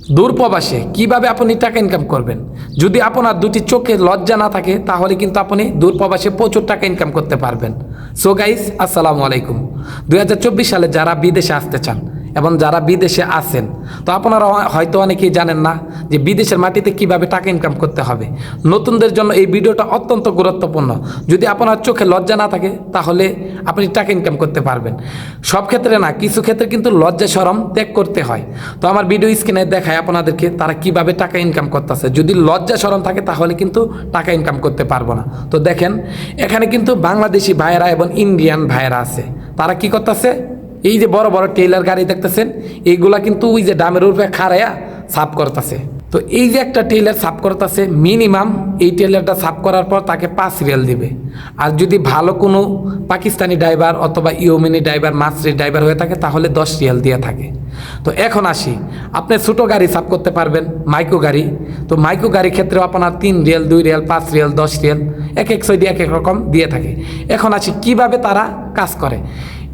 দূর প্রবাসে কীভাবে আপনি টাকা ইনকাম করবেন? যদি আপনার দুটি চোখে লজ্জা না থাকে তাহলে কিন্তু আপনি দূর প্রবাসে প্রচুর টাকা ইনকাম করতে পারবেন। সো গাইস, আসসালামু আলাইকুম। 2024 সালে যারা বিদেশে আসতে চান এবং যারা বিদেশে আছেন, তো আপনারা হয়তো অনেকেই জানেন না যে বিদেশের মাটিতে কিভাবে টাকা ইনকাম করতে হবে। নতুনদের জন্য এই ভিডিওটা অত্যন্ত গুরুত্বপূর্ণ। যদি আপনার চোখে লজ্জা না থাকে তাহলে আপনি টাকা ইনকাম করতে পারবেন। সব ক্ষেত্রে না, কিছু ক্ষেত্রে কিন্তু লজ্জা শরম ত্যাগ করতে হয়। তো আমার ভিডিও স্ক্রিনে দেখায় আপনাদেরকে তারা কিভাবে টাকা ইনকাম করতেছে। যদি লজ্জা শরম থাকে তাহলে কিন্তু টাকা ইনকাম করতে পারবো না। তো দেখেন, এখানে কিন্তু বাংলাদেশি ভাইয়েরা এবং ইন্ডিয়ান ভাইয়েরা আছে। তারা কি করতেছে? এই যে বড় বড় টেইলার গাড়ি দেখতেছেন, এইগুলা কিন্তু ওই যে ডামের উপরে খাড়াইয়া সাফ করতেছে। তো এই যে একটা টেইলার সাফ করতেছে, মিনিমাম এই টেইলারটা সাফ করার পর তাকে 5 রিয়াল দিবে। আর যদি ভালো কোনো পাকিস্তানি ড্রাইভার অথবা ইয়েমেনি ড্রাইভার, মাসরি ড্রাইভার হয়ে থাকে তাহলে 10 রিয়াল দিয়ে থাকে। তো এখন আসি, আপনি ছোটো গাড়ি সাফ করতে পারবেন, মাইক্রো গাড়ি। তো মাইক্রো গাড়ির ক্ষেত্রেও আপনার 3 রিয়াল, 2 রিয়াল, 5 রিয়াল, 10 রিয়াল, এক এক সাইডে এক এক রকম দিয়ে থাকে। এখন আসি কিভাবে তারা কাজ করে।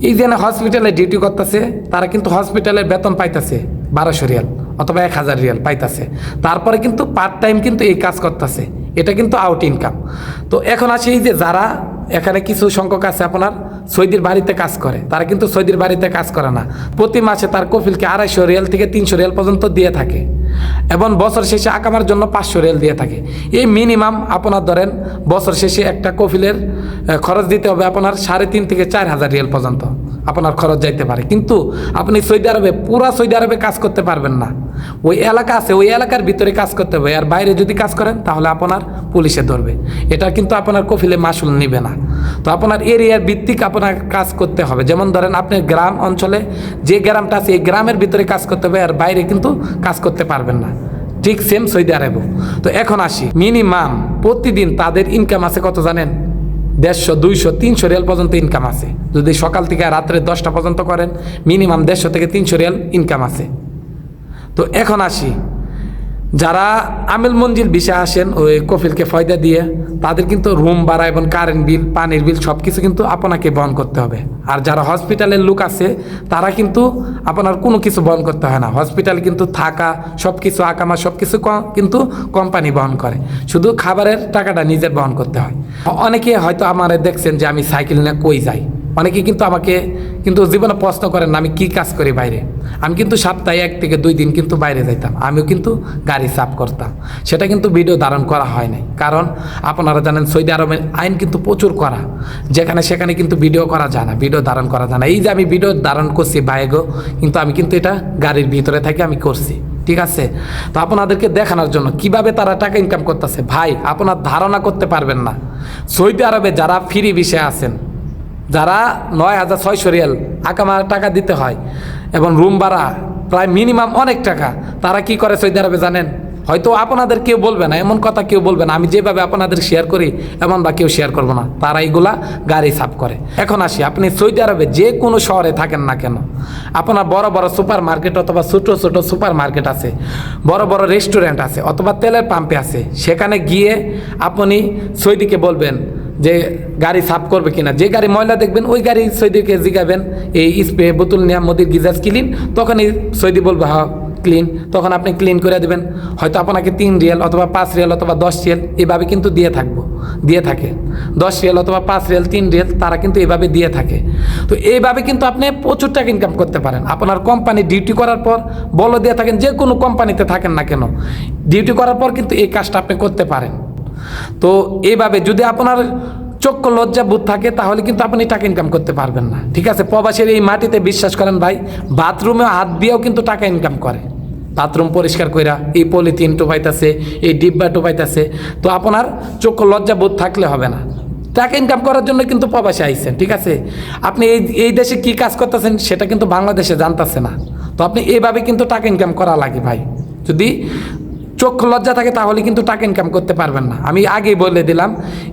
এই যে হসপিটালে ডিউটি করতেছে, তারা কিন্তু হসপিটালের বেতন পাইতেছে 1200 রিয়াল অথবা 1000 রিয়াল পাইতেছে। তারপরে কিন্তু পার্ট টাইম কিন্তু এই কাজ করতেছে, এটা কিন্তু আউট ইনকাম। তো এখন আসে এই যে যারা এখানে কিছু সংখ্যক আছে আপনার সৌদির বাড়িতে কাজ করে, তারা কিন্তু সৌদির বাড়িতে কাজ করে না। প্রতি মাসে তার কফিলকে 250 রিয়াল থেকে 300 রিয়াল পর্যন্ত দিয়ে থাকে এবং বছর শেষে আকামার জন্য 500 রিয়াল দিয়ে থাকে। এই মিনিমাম আপনার ধরেন বছর শেষে একটা কফিলের খরচ দিতে হবে আপনার 3.5 থেকে 4,000 রিয়াল পর্যন্ত আপনার খরচ যাইতে পারে। কিন্তু আপনি সৌদি আরবে, পুরা সৌদি আরবে কাজ করতে পারবেন না। ওই এলাকা আছে, ওই এলাকার ভিতরে কাজ করতে হবে। আর বাইরে যদি কাজ করেন তাহলে আপনার পুলিশে ধরবে। এটা কিন্তু আপনার কফিলে মাসুল নিবে না। তো আপনার এরিয়ার ভিত্তিক আপনার কাজ করতে হবে। যেমন ধরেন আপনার গ্রাম অঞ্চলে যে গ্রামটা আছে এই গ্রামের ভিতরে কাজ করতে হবে, আর বাইরে কিন্তু কাজ করতে পারবেন না। ঠিক সেম সৌদি আরবেও। তো এখন আসি, মিনিমাম প্রতিদিন তাদের ইনকাম আছে কত জানেন? 150, 200, 300 রিয়াল পর্যন্ত ইনকাম আছে। যদি সকাল থেকে রাত্রে 10টা পর্যন্ত করেন, মিনিমাম 150 থেকে 300 রিয়াল ইনকাম আছে। তো এখন আসি, যারা আমিল মঞ্জিল ভিসা আসেন ওই কফিলকে ফয়দা দিয়ে, তাদের কিন্তু রুম ভাড়া এবং কারেন্ট বিল, পানির বিল সব কিছু কিন্তু আপনাকে বহন করতে হবে। আর যারা হসপিটালের লোক আছে তারা কিন্তু আপনার কোনো কিছু বহন করতে হয় না। হসপিটালে কিন্তু থাকা সব কিছু, আকামা সব কিছু কিন্তু কোম্পানি বহন করে, শুধু খাবারের টাকাটা নিজের বহন করতে হয়। অনেকে হয়তো আমার দেখছেন যে আমি সাইকেল নিয়ে কই যাই। অনেকে কিন্তু আমাকে কিন্তু জীবনে প্রশ্ন করেন না আমি কি কাজ করি বাইরে। আমি কিন্তু সপ্তাহে 1 থেকে 2 দিন কিন্তু বাইরে যাইতাম, আমিও কিন্তু গাড়ি সাফ করতাম। সেটা কিন্তু ভিডিও ধারণ করা হয় নাই, কারণ আপনারা জানেন সৌদি আরবের আইন কিন্তু প্রচুর করা, যেখানে সেখানে কিন্তু ভিডিও করা যায় না, ভিডিও ধারণ করা যায় না। এই যে আমি ভিডিও ধারণ করছি বাইগো, কিন্তু আমি কিন্তু এটা গাড়ির ভিতরে থেকে আমি করছি, ঠিক আছে? তো আপনাদেরকে দেখানোর জন্য কিভাবে তারা টাকা ইনকাম করতেছে। ভাই, আপনার ধারণা করতে পারবেন না। সৌদি আরবে যারা ফ্রি ভিসায় আছেন, যারা 9,600 রিয়াল আকামার টাকা দিতে হয় এবং রুম ভাড়া প্রায় মিনিমাম অনেক টাকা, তারা কি করে সৌদি আরবে জানেন? হয়তো আপনাদের কেউ বলবে না, এমন কথা কেউ বলবে না, আমি যেভাবে আপনাদের শেয়ার করি এমন বা কেউ শেয়ার করবো না। তারা এইগুলা গাড়ি সাফ করে। এখন আসি, আপনি সৌদি আরবে যে কোনো শহরে থাকেন না কেন, আপনার বড় বড় সুপার মার্কেট অথবা ছোটো ছোটো সুপার মার্কেট আছে, বড় বড় রেস্টুরেন্ট আছে অথবা তেলের পাম্পে আছে, সেখানে গিয়ে আপনি সৌদিকে বলবেন যে গাড়ি সাফ করবে কিনা। যে গাড়ি ময়লা দেখবেন ওই গাড়ি সৌদিকে জিগাবেন এই স্প্রে বোতল নিয়ে মোদির গিজাজ ক্লিন, তখনই সৌদি বলবে হ্যাঁ ক্লিন, তখন আপনি ক্লিন করে দেবেন। হয়তো আপনাকে 3 রিয়াল অথবা 5 রিয়াল অথবা 10 রিয়াল এভাবে কিন্তু দিয়ে থাকে। 10 রিয়াল অথবা 5 রিয়াল, 3 রিয়াল তারা কিন্তু এভাবে দিয়ে থাকে। তো এইভাবে কিন্তু আপনি প্রচুর টাকা ইনকাম করতে পারেন। আপনার কোম্পানি ডিউটি করার পর বলে দিয়ে থাকেন, যে কোনো কোম্পানিতে থাকেন না কেন, ডিউটি করার পর কিন্তু এই কাজটা আপনি করতে পারেন। তো এইভাবে যদি আপনার চক্ষু লজ্জা বোধ থাকে তাহলে কিন্তু আপনি টাকা ইনকাম করতে পারবেন না, ঠিক আছে? প্রবাসের এই মাটিতে বিশ্বাস করেন ভাই, বাথরুমে হাত দিয়েও কিন্তু টাকা ইনকাম করে। বাথরুম পরিষ্কার কইরা এই পলিথিন টোপাইতেছে, এই ডিব্বা টোপাইতেছে। তো আপনার চক্ষু লজ্জা বোধ থাকলে হবে না, টাকা ইনকাম করার জন্য কিন্তু প্রবাসে আইছেন, ঠিক আছে? আপনি এই দেশে কি কাজ করতেছেন সেটা কিন্তু বাংলাদেশে জানতেছে না। তো আপনি এইভাবে কিন্তু টাকা ইনকাম করা লাগে ভাই। যদি চক্ষু লজ্জা থাকে তাহলে কিন্তু টাকা ইনকাম করতে পারবেন না। আমি আগেই বলে দিলাম,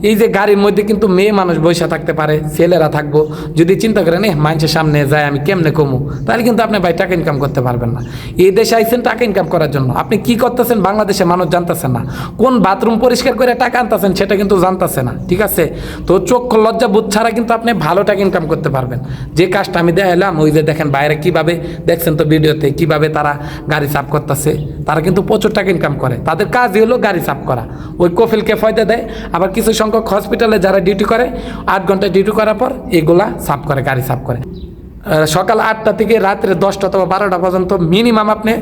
এই যে গাড়ির মধ্যে কিন্তু মেয়ে মানুষ বসে থাকতে পারে, ছেলেরা থাকবো, যদি চিন্তা করেন মানুষের সামনে যায় আমি কেমনে কমু, তাহলে কিন্তু আপনি ভাই টাকা ইনকাম করতে পারবেন না। এই দেশে আইছেন টাকা ইনকাম করার জন্য, আপনি কি করতেছেন বাংলাদেশে মানুষ জানতেছেন না, কোন বাথরুম পরিষ্কার করে টাকা আনতেছেন সেটা কিন্তু জানতেছে না, ঠিক আছে? তো চক্ষু লজ্জা বোধ ছাড়া কিন্তু আপনি ভালো টাকা ইনকাম করতে পারবেন। যে কাজটা আমি দেখালাম, ওই যে দেখেন বাইরে কিভাবে দেখছেন তো ভিডিওতে, কিভাবে তারা গাড়ি সাফ করতেছে, তারা কিন্তু প্রচুর টাকা ইনকাম করে। তাদের কাজই হলো গাড়ি সাফ করা, ওই কফিলকে ফয়দা দেয়। আবার কিছু সংখ্যক হসপিটালে যারা ডিউটি করে 8 ঘন্টা ডিউটি করার পর এগুলা সাফ করে, গাড়ি সাফ করে। সকাল 8টা থেকে রাত্রে 10টা অথবা 12টা পর্যন্ত মিনিমাম আপনি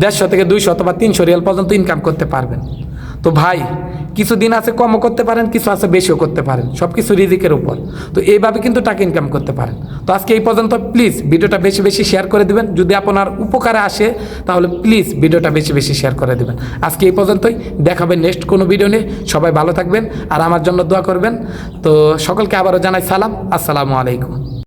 150 থেকে 200 অথবা 300 রিয়াল পর্যন্ত ইনকাম করতে পারবেন। তো ভাই কিছু দিন আছে কমও করতে পারেন, কিছু আছে বেশিও করতে পারেন, সব কিছু রিজিকের উপর। তো এইভাবে কিন্তু টাকা ইনকাম করতে পারেন। তো আজকে এই পর্যন্ত, প্লিজ ভিডিওটা বেশি বেশি শেয়ার করে দিবেন। যদি আপনার উপকারে আসে তাহলে প্লিজ ভিডিওটা বেশি বেশি শেয়ার করে দিবেন। আজকে এই পর্যন্তই, দেখাবেন নেক্সট কোনো ভিডিও নিয়ে। সবাই ভালো থাকবেন আর আমার জন্য দোয়া করবেন। তো সকলকে আবারও জানাই সালাম, আসসালামু আলাইকুম।